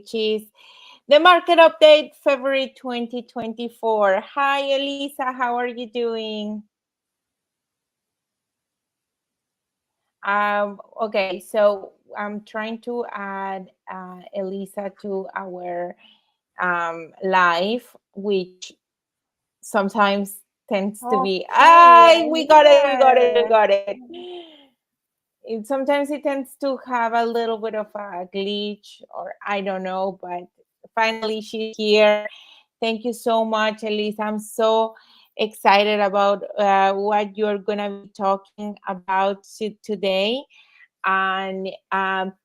which is the market update February 2024. Hi, Elisa. How are you doing? Okay, so I'm trying to add Elisa to our live, which sometimes tends to be, Okay, we I'm got it, we got it, we here. got it. Sometimes it tends to have a little bit of a glitch, or I don't know, but finally she's here. Thank you so much, Elise. I'm so excited about what you're going to be talking about today. And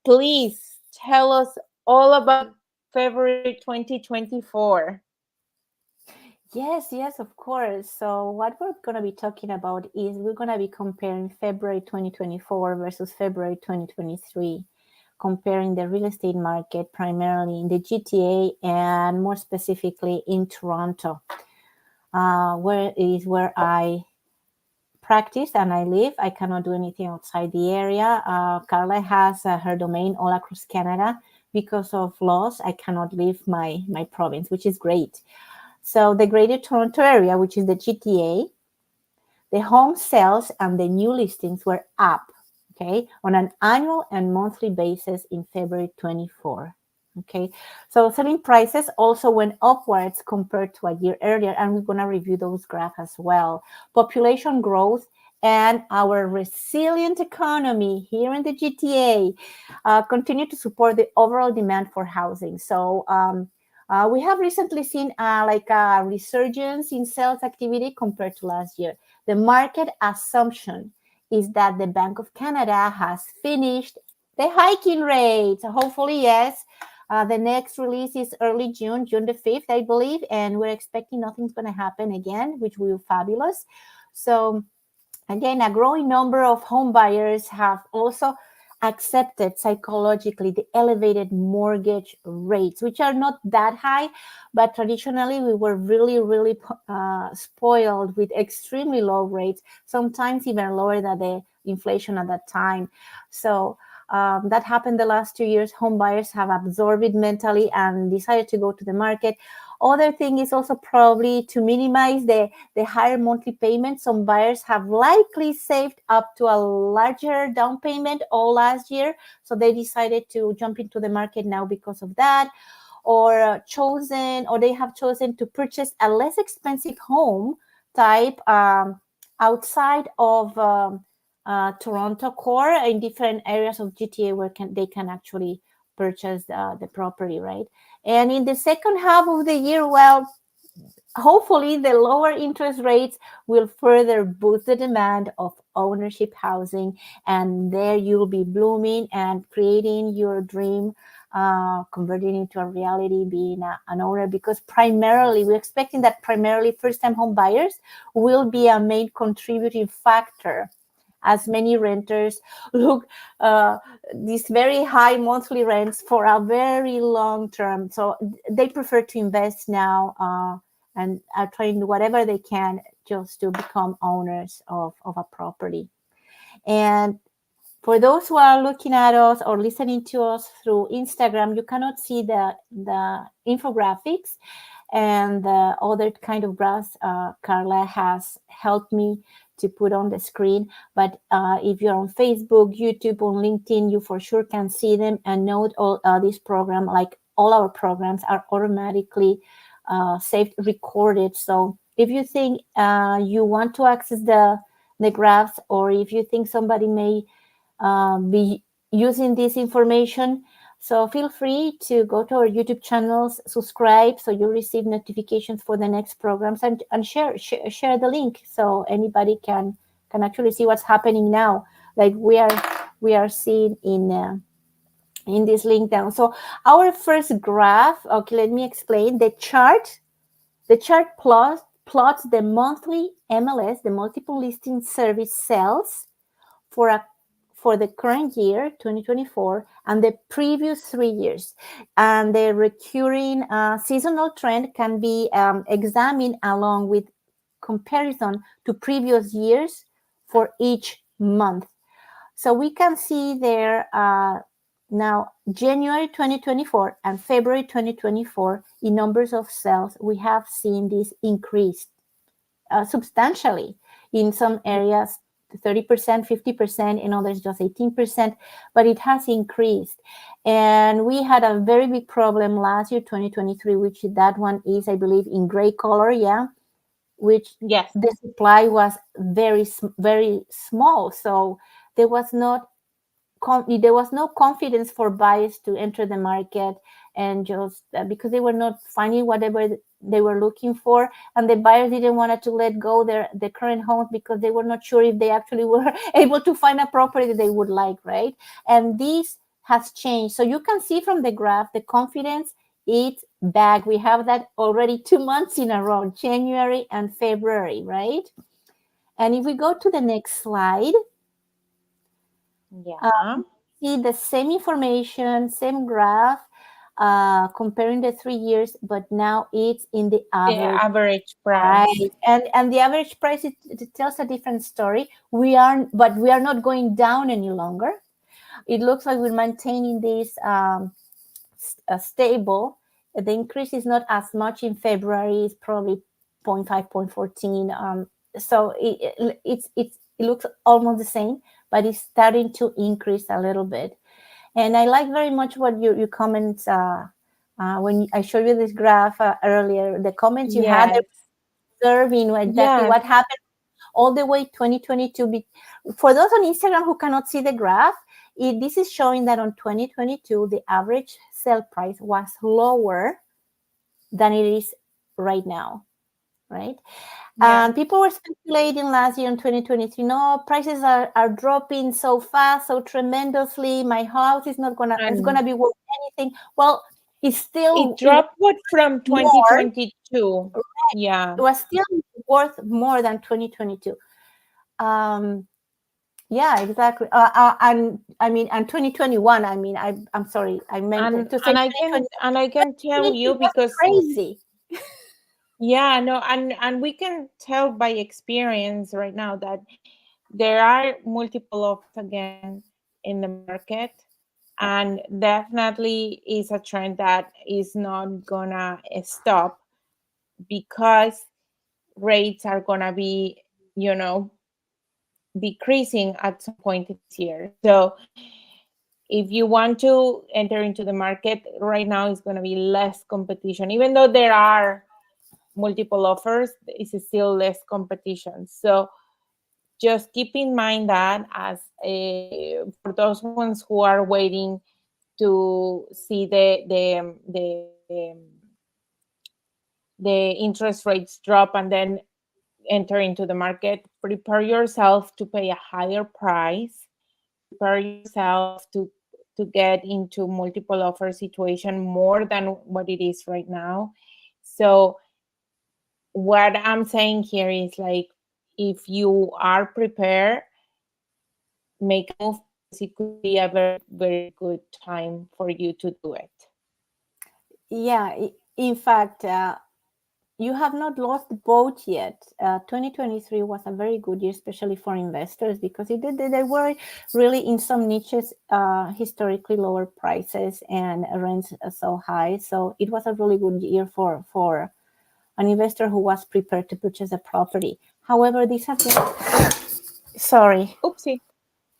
please tell us all about February 2024. Yes, of course. So what we're going to be talking about is we're going to be comparing February 2024 versus February 2023, comparing the real estate market primarily in the GTA and more specifically in Toronto, where I practice and I live. I cannot do anything outside the area. Carla has her domain all across Canada. Because of laws, I cannot leave my province, which is great. So the Greater Toronto Area, which is the GTA, the home sales and the new listings were up, okay, on an annual and monthly basis in February 24. Okay, so selling prices also went upwards compared to a year earlier, and we're going to review those graphs as well. Population growth and our resilient economy here in the GTA continue to support the overall demand for housing. So we have recently seen like a resurgence in sales activity compared to last year. The market assumption is that the Bank of Canada has finished the hiking rate. So hopefully, yes. The next release is early June the 5th, I believe, and we're expecting nothing's going to happen again, which will be fabulous. So again, a growing number of home buyers have also accepted psychologically the elevated mortgage rates, which are not that high, but traditionally we were really spoiled with extremely low rates, sometimes even lower than the inflation at that time. So that happened the last 2 years. Home buyers have absorbed it mentally and decided to go to the market. Other thing is also probably to minimize the higher monthly payment. Some buyers have likely saved up to a larger down payment all last year, so they decided to jump into the market now because of that, or they have chosen to purchase a less expensive home type outside of Toronto core in different areas of GTA where they can actually purchase the property, right? And in the second half of the year, well, hopefully the lower interest rates will further boost the demand of ownership housing, and there you'll be blooming and creating your dream, converting into a reality, being an owner, because primarily we're expecting that primarily first-time home buyers will be a main contributing factor, as many renters look these very high monthly rents for a very long term. So they prefer to invest now and are trying whatever they can just to become owners of a property. And for those who are looking at us or listening to us through Instagram, you cannot see the infographics and the other kind of graphs Carla has helped me to put on the screen. But if you're on Facebook, YouTube, on LinkedIn, you for sure can see them and note all this program, like all our programs are automatically saved, recorded. So if you think you want to access the graphs, or if you think somebody may be using this information, so feel free to go to our YouTube channels, subscribe so you receive notifications for the next programs, and share the link so anybody can actually see what's happening now, like we are seeing in this link down. So our first graph, okay, let me explain. The chart plots the monthly MLS, the multiple listing service sales for the current year, 2024, and the previous 3 years. And the recurring seasonal trend can be examined along with comparison to previous years for each month. So we can see there Now, January 2024 and February 2024, in numbers of sales, we have seen this increase substantially. In some areas, 30%, 50%, in others just 18%, but it has increased. And we had a very big problem last year, 2023, which that one is, I believe, in gray color, yeah, which Yes. the supply was very, very small. So there was not there was no confidence for buyers to enter the market, and just because they were not finding whatever they were looking for, and the buyers didn't want to let go their current homes because they were not sure if they actually were able to find a property that they would like, right? And this has changed. So you can see from the graph the confidence, it's back. We have that already 2 months in a row, January and February, right? And if we go to the next slide, Yeah. see the same information, same graph, comparing the 3 years, but now it's in the The average average price. price. And the average price, it tells a different story. We are not going down any longer. It looks like we're maintaining this stable. The increase is not as much in February. It's probably 0.5, 0.14. So it looks almost the same, but it's starting to increase a little bit. And I like very much what your comments when I showed you this graph earlier. The comments you had Yes. observing exactly Yes. what happened all the way 2022. For those on Instagram who cannot see the graph, this is showing that on 2022 the average sale price was lower than it is right now, right? Yeah. And people were speculating last year in 2023, no, prices are dropping so fast, so tremendously. My house is not it's And gonna be worth anything. Well, it it was dropped what from more. 2022. Yeah. It was still worth more than 2022. Yeah, exactly. And I mean, and 2021. I mean, I'm sorry, I meant to say And 2020. I can tell you Was because crazy. yeah, no, and we can tell by experience right now that there are multiple offers again in the market, and definitely is a trend that is not gonna stop because rates are gonna be, you know, decreasing at some point this year. So if you want to enter into the market right now, it's going to be less competition. Even though there are multiple offers, it's still less competition. So just keep in mind that as for those ones who are waiting to see the interest rates drop and then enter into the market, prepare yourself to pay a higher price, prepare yourself to get into multiple offer situation more than what it is right now. So what I'm saying here is like, if you are prepared, make a move because it could be a very, very good time for you to do it. Yeah, in fact, you have not lost the boat yet. 2023 was a very good year, especially for investors, because they were really in some niches historically lower prices and rents so high. So it was a really good year for an investor who was prepared to purchase a property. However, this has been... Sorry. Oopsie,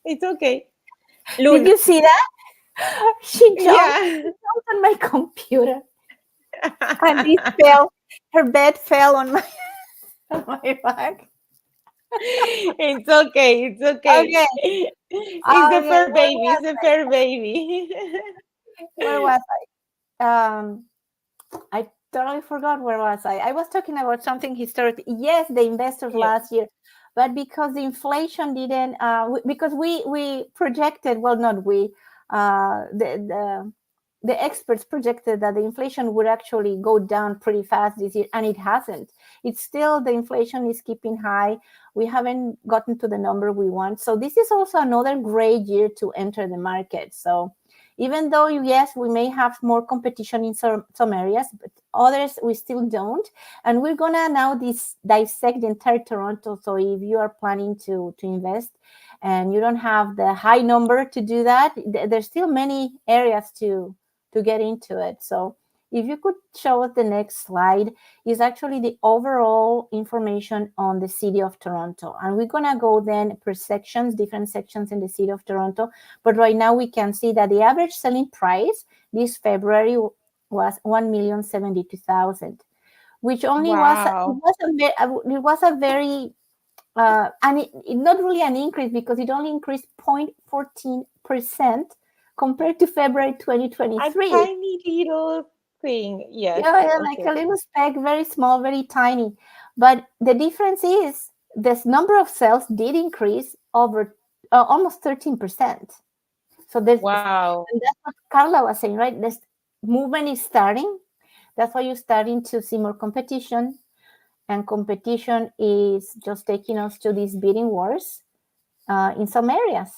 it's okay. Did Luna. you see that? Yeah. She jumped on my computer and it fell. Her bed fell on my on my back. It's okay. It's okay. Okay. It's a Okay. fair baby. It's a fair baby. Where was I? I totally forgot where was I. I was talking about something historic. Yes, the investors Yes. last year, but because the inflation didn't, because we projected, well, not we, the experts projected that the inflation would actually go down pretty fast this year, and it hasn't. It's still, the inflation is keeping high. We haven't gotten to the number we want. So this is also another great year to enter the market. So even though, yes, we may have more competition in some areas, but others we still don't. And we're gonna now dissect the entire Toronto. So if you are planning to invest and you don't have the high number to do that, there's still many areas to get into it. So if you could show us the next slide, is actually the overall information on the city of Toronto. And we're going to go then per sections, different sections in the city of Toronto. But right now we can see that the average selling price this February was $1,072,000, which only Wow. it was a very and it not really an increase because it only increased 0.14% compared to February A 2023. tiny little thing. Yes. Yeah, like Okay. a little speck, very small, very tiny. But the difference is this number of sales did increase over almost 13%. So there's, Wow. and that's what Carla was saying, right? This movement is starting. That's why you're starting to see more competition, and competition is just taking us to these bidding wars in some areas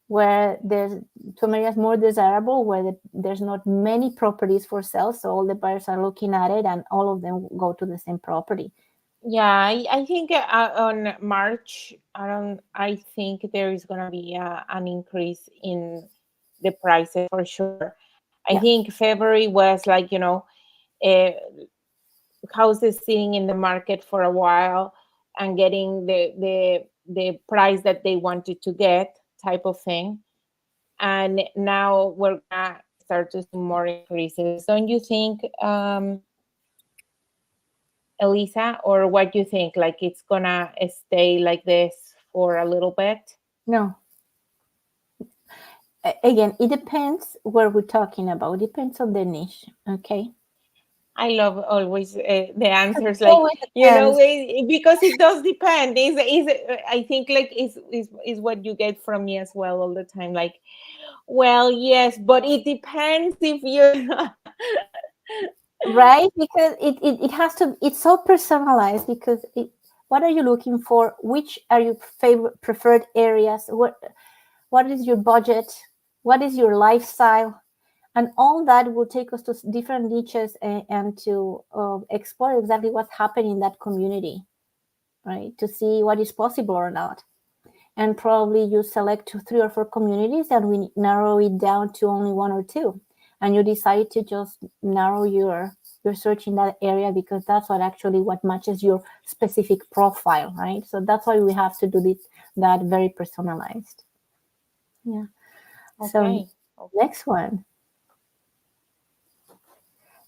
where there's some areas more desirable where there's not many properties for sale, so all the buyers are looking at it and all of them go to the same property. Yeah, I think on March, I think there is gonna be an increase in the prices for sure. I Yeah, think February was like, uh, houses sitting in the market for a while and getting the price that they wanted to get, type of thing. And now we're gonna start to see more increases. Don't you think, Elisa, or what do you think? Like it's gonna stay like this for a little bit? no, again, it depends where we're talking about. It depends on the niche. Okay. I love always the answers, It like, always depends. because it does depend. Is I think like is what you get from me as well all the time. Like, well, yes, but it depends if you're. Right, because it has to, it's so personalized because what are you looking for, which are your favorite preferred areas, what is your budget, what is your lifestyle, and all that will take us to different niches and to explore exactly what's happening in that community, right, to see what is possible or not. And probably you select 3 or 4 communities and we narrow it down to only 1 or 2, and you decide to just narrow your search in that area because that's what matches your specific profile, right? So that's why we have to do that very personalized. Yeah. So Okay. Okay. next one.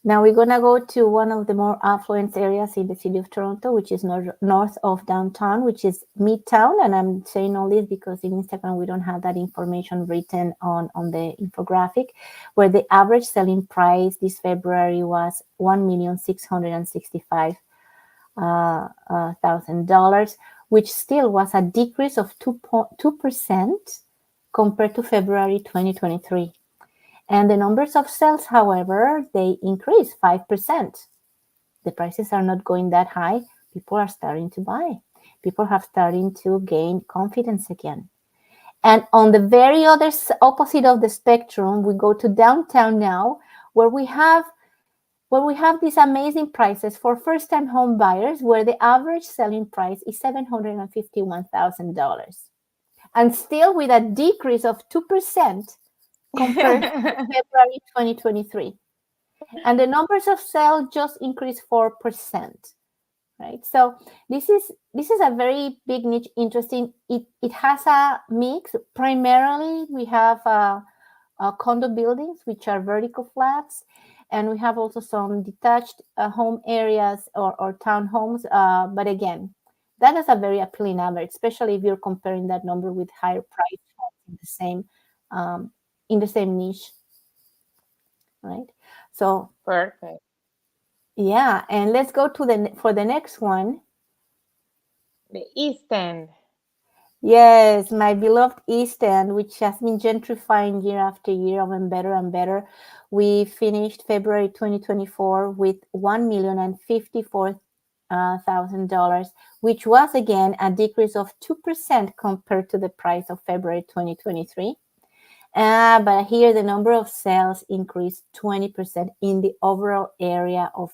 Now we're going to go to one of the more affluent areas in the city of Toronto, which is north of downtown, which is Midtown. And I'm saying all this because in Instagram, we don't have that information written on the infographic, where the average selling price this February was $1,665,000, which still was a decrease of 2% compared to February 2023. And the numbers of sales, however, they increased 5%. The prices are not going that high. People are starting to buy. People have starting to gain confidence again. And on the very other opposite of the spectrum, we go to downtown now, where we have these amazing prices for first-time home buyers, where the average selling price is $751,000. And still with a decrease of 2% compared to February 2023. And the numbers of sales just increased 4%, right? So this is a very big niche, interesting. It has a mix. Primarily, we have condo buildings, which are vertical flats, and we have also some detached home areas or townhomes. But again, that is a very appealing average, especially if you're comparing that number with higher price homes um, in the same niche, right? So Perfect. yeah, and let's go to for the next one. The East End. Yes, my beloved East End, which has been gentrifying year after year, even better and better. We finished February 2024 with $1,054,000, which was again a decrease of 2% compared to the price of February 2023. But here the number of sales increased 20% in the overall area of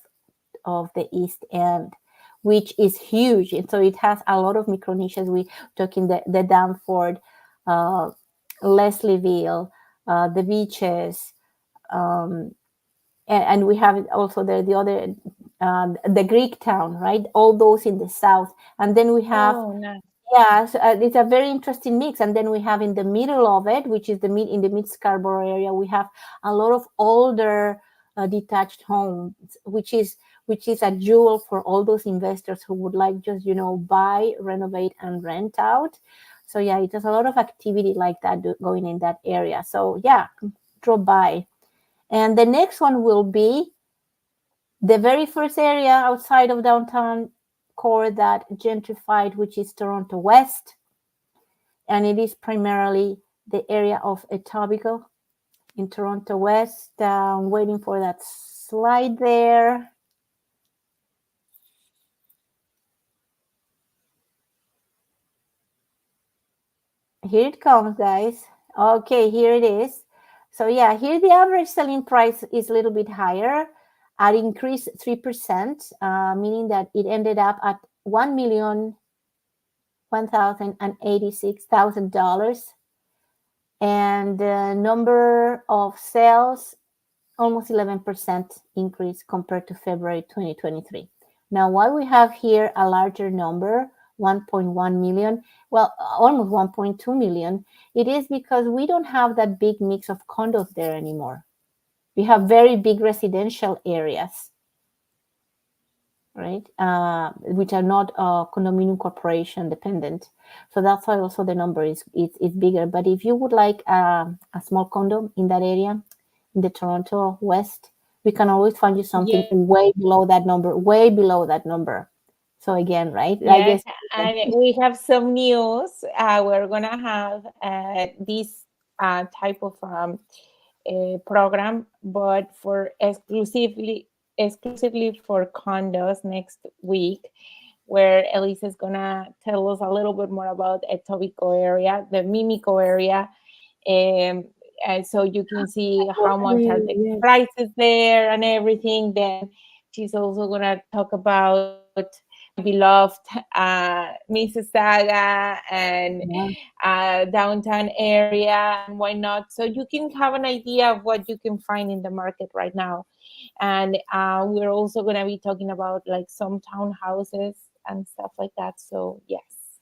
of the East End, which is huge. And so it has a lot of micro niches. We talking the Danford, Leslieville, the beaches, and we have also the other, the Greek town, right? All those in the south, and then we have. Oh, nice. Yeah, so, it's a very interesting mix. And then we have in the middle of it, which is in the mid Scarborough area, we have a lot of older detached homes, which is a jewel for all those investors who would like just buy, renovate, and rent out. So yeah, it has a lot of activity like that going in that area. So yeah, drop by. And the next one will be the very first area outside of downtown core that gentrified, which is Toronto West. And it is primarily the area of Etobicoke in Toronto West. I'm waiting for that slide there. Here it comes, guys. Okay, here it is. So yeah, here the average selling price is a little bit higher. It increased 3%, meaning that it ended up at $1,186,000. And the number of sales, almost 11% increase compared to February 2023. Now, why we have here a larger number, 1.1 million, well, almost 1.2 million, it is because we don't have that big mix of condos there anymore. We have very big residential areas, right? Which are not condominium corporation dependent. So that's why also the number is bigger. But if you would like a small condo in that area, in the Toronto West, we can always find you something way below that number. So again, right? I Yes, guess. and we have some news. We're gonna have this type of program, but for exclusively for condos next week, where Elisa is gonna tell us a little bit more about Etobicoke area, the Mimico area, and so you can see how much are the Yes. prices there and everything. Then she's also gonna talk about my beloved Mississauga and Yeah. downtown area, and why not? So you can have an idea of what you can find in the market right now. And we're also gonna be talking about like some townhouses and stuff like that. So yes.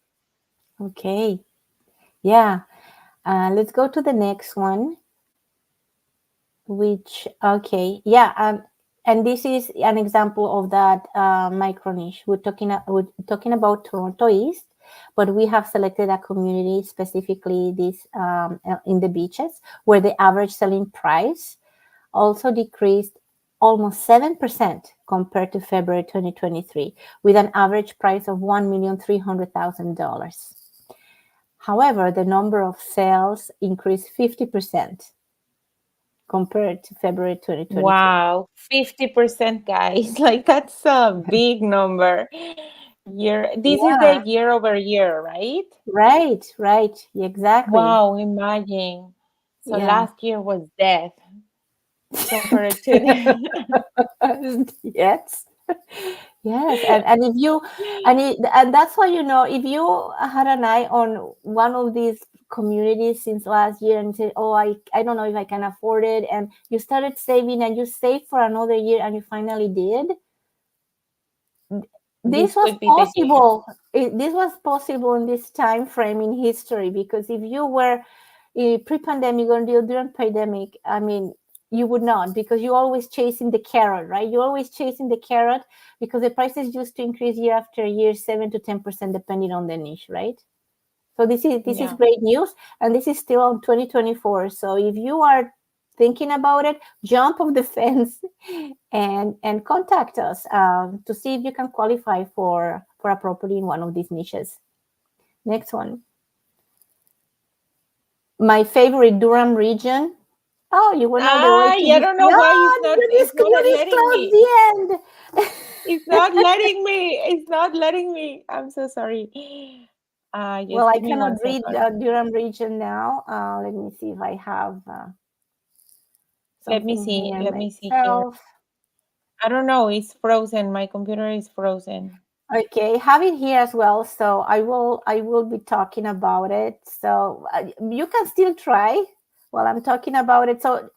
Okay. Yeah. Let's go to the next one. And this is an example of that micro niche. We're talking about Toronto East, but we have selected a community specifically this in the beaches, where the average selling price also decreased almost 7% compared to February 2023, with an average price of $1,300,000. However, the number of sales increased 50% compared to February 2023. Wow, 50%, guys. Like that's a big number. This is the Yeah, year over year, right? right. Exactly. Wow, imagine. So Yeah. last year was death compared to the Yes. Yes. And if you and that's why if you had an eye on one of these communities since last year and said, oh, I don't know if I can afford it, and you started saving and you saved for another year and you finally did, this this was could be the year. possible. This was possible in this time frame in history, because if you were pre-pandemic or during pandemic, I mean, you would not, because you're always chasing the carrot, right? You're always chasing the carrot because the prices used to increase year after year, 7 to 10% depending on the niche, right? So this is Yeah. great news, and this is still on 2024. So if you are thinking about it, jump off the fence and contact us to see if you can qualify for a property in one of these niches. Next one. My favorite Durham region. Oh, you went all the way to I this. don't know why No, it's not you letting disclosed me. the end. It's not letting me. It's not letting me. I'm so sorry. Well, Just I give me cannot one read second. Durham region now. Let me see if I have Let me something see. here Let me see here. myself. I don't know. It's frozen. My computer is frozen. Okay, have it here as well. So I will be talking about it. So you can still try while I'm talking about it. So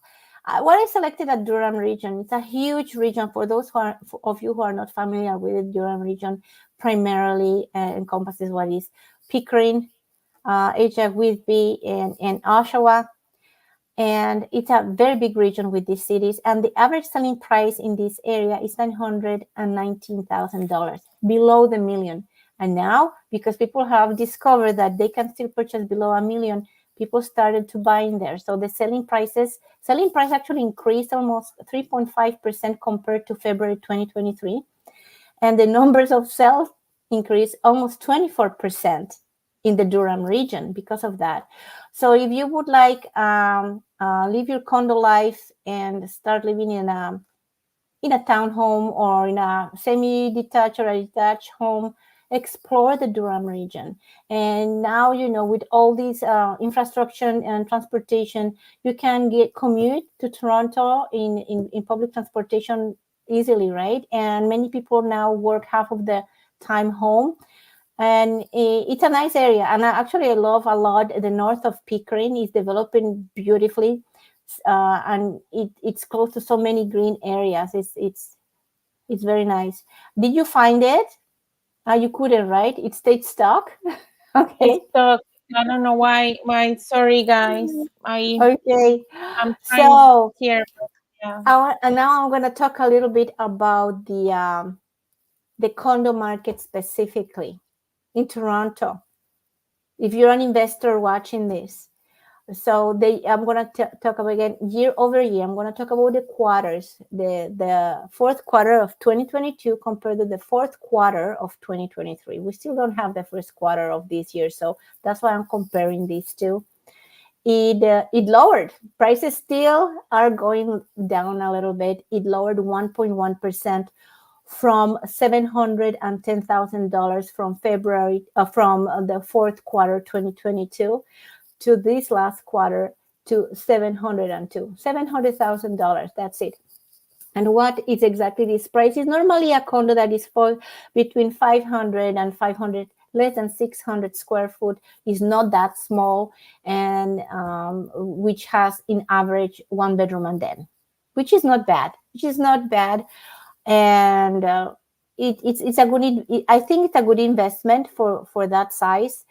what I selected a Durham region. It's a huge region. For those of you who are not familiar with the Durham region, primarily encompasses what is Pickering, Ajax, Whitby, and Oshawa. And it's a very big region with these cities. And the average selling price in this area is $919,000, below the million. And now, because people have discovered that they can still purchase below a million, people started to buy in there. So the selling price actually increased almost 3.5% compared to February 2023. And the numbers of sales increased almost 24% in the Durham region because of that. So if you would like live your condo life and start living in a townhome or in a semi-detached or a detached home, explore the Durham region. And now, with all these infrastructure and transportation, you can commute to Toronto in public transportation easily, right? And many people now work half of the time home. And it's a nice area. And I love a lot the north of Pickering is developing beautifully. And it's close to so many green areas. It's very nice. Did you find it? You couldn't, right? It stayed stuck. It's Okay. stuck. I don't know why. My sorry, guys. Okay. I'm trying So here. But yeah. and now I'm going to talk a little bit about the condo market specifically in Toronto. If you're an investor watching this, so I'm going to talk about again year over year. I'm going to talk about the quarters, the fourth quarter of 2022 compared to the fourth quarter of 2023. We still don't have the first quarter of this year, so that's why I'm comparing these two. It lowered. Prices still are going down a little bit. It lowered 1.1% from $710,000 from February from the fourth quarter 2022 to this last quarter to $700,000. That's it. And what is exactly this price? Is normally a condo that is for between 500 and 500, less than 600 square foot, is not that small, and which has in average one bedroom and den, which is not bad. And it's a good. I think it's a good investment for that size.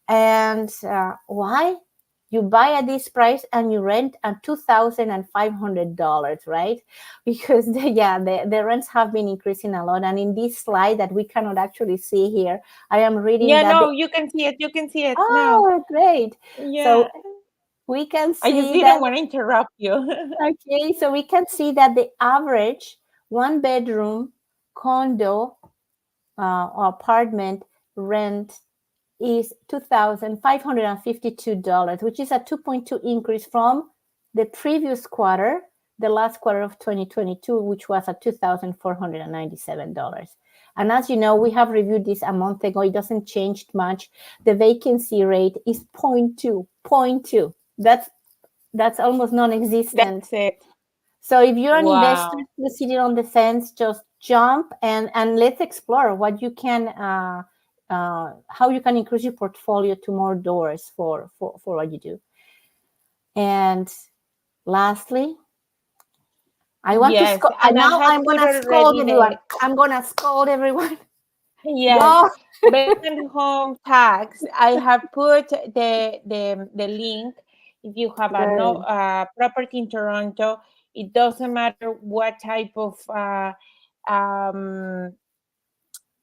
And why? You buy at this price and you rent at $2,500, right? Because the rents have been increasing a lot. And in this slide that we cannot actually see here, I am reading Yeah, that. no, you can see it. You can see it now. Oh, great! Yeah. So we can I just see didn't that. want to interrupt you. Okay, so we can see that the average one bedroom condo or apartment rent is $2,552, which is a 2.2 increase from the previous quarter, the last quarter of 2022, which was at $2,497. And as you know, we have reviewed this a month ago. It doesn't change much. The vacancy rate is 0.2. That's almost non-existent. That's it. So if you're an investor Wow. sitting on the fence, just jump and let's explore what you can, how you can increase your portfolio to more doors for what you do. And lastly, I want to Yes, scold. and I Now have I'm put gonna scold already everyone. I'm gonna scold everyone. yes, Go. vacant home tax. I have put the link. If you have a no Good. property in Toronto, it doesn't matter what type of um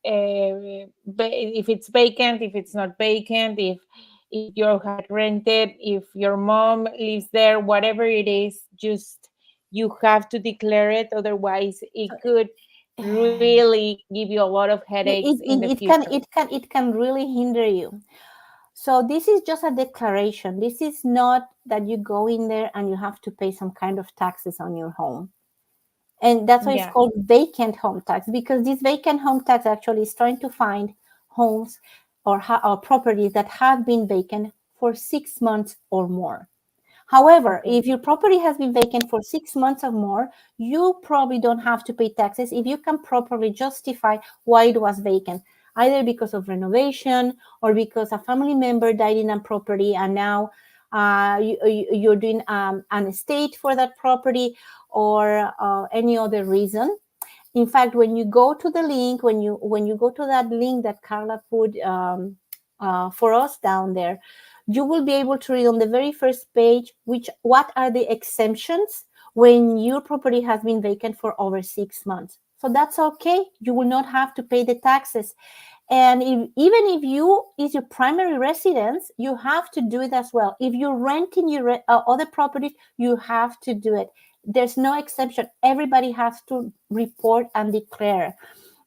if it's vacant, if it's not vacant, if you had rented, if your mom lives there, whatever it is, just you have to declare it. Otherwise, it could really give you a lot of headaches It, in the it, it can future. it can it can really hinder you. So this is just a declaration. This is not that you go in there and you have to pay some kind of taxes on your home. And that's why it's Yeah. called vacant home tax, because this vacant home tax actually is trying to find homes or properties that have been vacant for 6 months or more. However, Okay. if your property has been vacant for 6 months or more, you probably don't have to pay taxes if you can properly justify why it was vacant, either because of renovation or because a family member died in a property and now you're doing an estate for that property, or any other reason. In fact, when you go to the link, when you go to that link that Carla put for us down there, you will be able to read on the very first page what are the exemptions when your property has been vacant for over 6 months. So that's okay. You will not have to pay the taxes. And even if you is your primary residence, you have to do it as well. If you're renting your other properties, you have to do it. There's no exception. Everybody has to report and declare,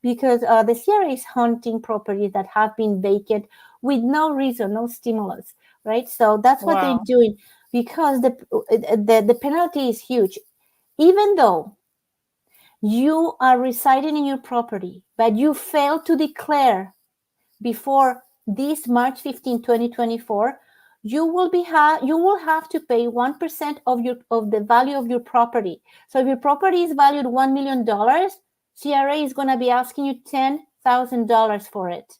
because the CRA is hunting properties that have been vacant with no reason, no stimulus, right? So that's what they're Wow. doing, because the penalty is huge. Even though you are residing in your property, but you fail to declare before this March 15, 2024, you will have to pay 1% of the value of your property. So if your property is valued $1 million, CRA is going to be asking you $10,000 for it.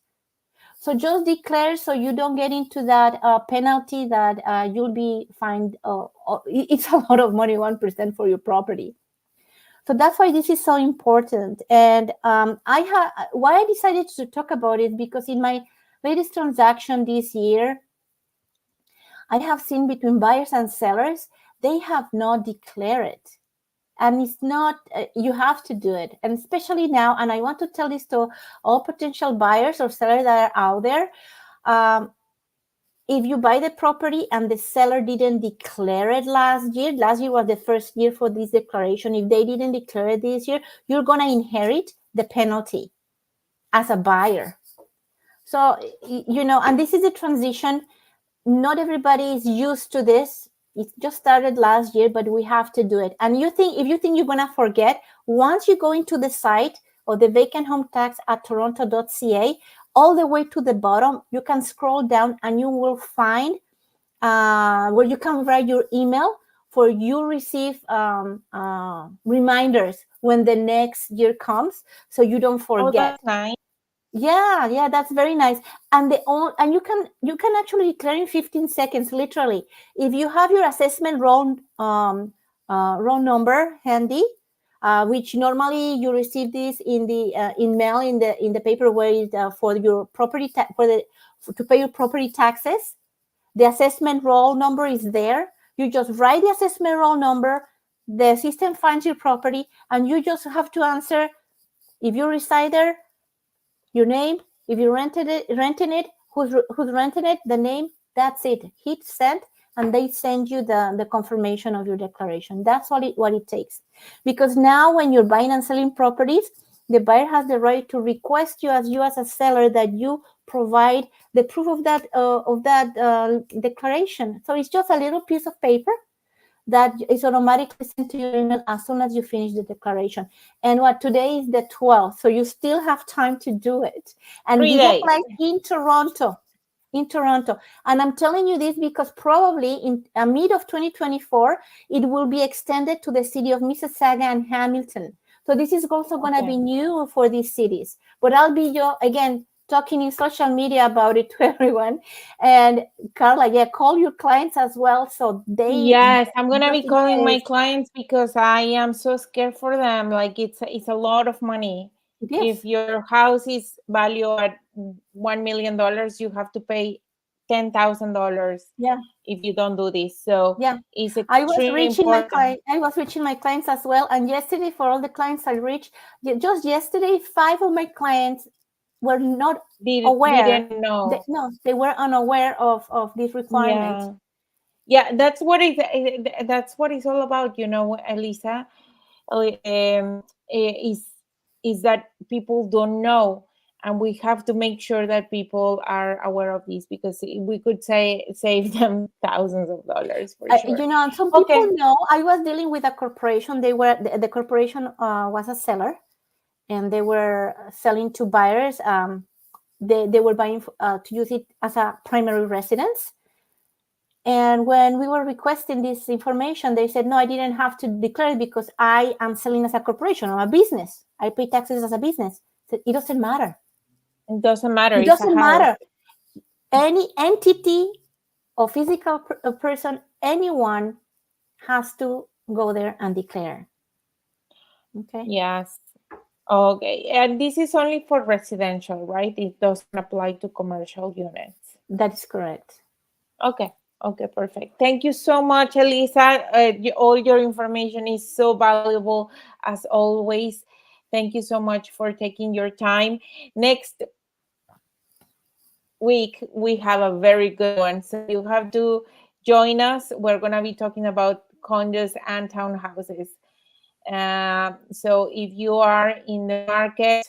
So just declare, so you don't get into that penalty that you'll be fined. It's a lot of money, 1% for your property. So that's why this is so important. And why I decided to talk about it, because in my latest transaction this year, I have seen between buyers and sellers, they have not declared it. And it's not, you have to do it. And especially now, and I want to tell this to all potential buyers or sellers that are out there. If you buy the property and the seller didn't declare it last year was the first year for this declaration. If they didn't declare it this year, you're going to inherit the penalty as a buyer. So, and this is a transition. Not everybody is used to this. It just started last year, but we have to do it. And if you think you're going to forget, once you go into the site of the vacant home tax at toronto.ca, all the way to the bottom, you can scroll down and you will find where you can write your email for you receive reminders when the next year comes, so you don't Oh, forget. that's nice. Yeah, that's very nice. And you can actually declare in 15 seconds, literally. If you have your assessment roll number handy, which normally you receive this in the in mail in the paper where for your property to pay your property taxes. The assessment roll number is there. You just write the assessment roll number. The system finds your property, and you just have to answer if you reside there, your name, if you renting it, who's renting it, the name. That's it. Hit send, and they send you the confirmation of your declaration. That's what it takes. Because now when you're buying and selling properties, the buyer has the right to request you as a seller that you provide the proof of that declaration. So it's just a little piece of paper that is automatically sent to your email as soon as you finish the declaration. And today is the 12th, so you still have time to do it. And 3 this days. applies in Toronto. And I'm telling you this because probably in mid of 2024, it will be extended to the city of Mississauga and Hamilton. So this is also going to be new for these cities. But I'll be again talking in social media about it to everyone. And Carla, call your clients as well, so they. Yes, I'm gonna Just be in calling my case. clients because I am so scared for them. Like it's a lot of money. It If is. your house is valued at $1 million, you have to pay $10,000 Yeah. if you don't do this. So Yeah. it's extremely important. I was reaching my clients as well. And yesterday, for all the clients I reached, just yesterday, 5 of my clients were not aware. Didn't know. They were unaware of this requirement. Yeah, that's what it's all about, Elisa. Is that people don't know, and we have to make sure that people are aware of this, because we could save them thousands of dollars for sure. And some people Okay. know. I was dealing with a corporation. The corporation was a seller, and they were selling to buyers. They were buying to use it as a primary residence. And when we were requesting this information, they said, no, I didn't have to declare it because I am selling as a corporation or a business. I pay taxes as a business. So it doesn't matter. It doesn't matter. It It's a doesn't house. matter. Any entity or physical person, anyone has to go there and declare. Okay. Yes. Okay. And this is only for residential, right? It doesn't apply to commercial units. That is correct. Okay. Okay, perfect. Thank you so much, Elisa. All your information is so valuable as always. Thank you so much for taking your time. Next week, we have a very good one. So you have to join us. We're going to be talking about condos and townhouses. So if you are in the market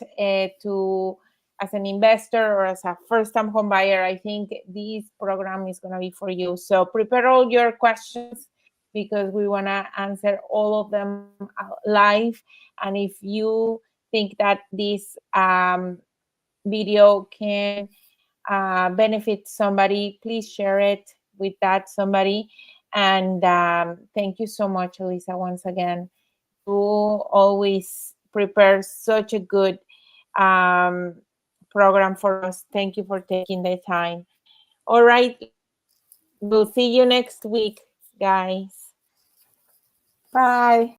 to as an investor or as a first-time home buyer, I think this program is going to be for you. So prepare all your questions because we want to answer all of them live. And if you think that this video can benefit somebody, please share it with that somebody. And thank you so much, Elisa, once again. You always prepare such a good program for us. Thank you for taking the time. All right. We'll see you next week, guys. Bye.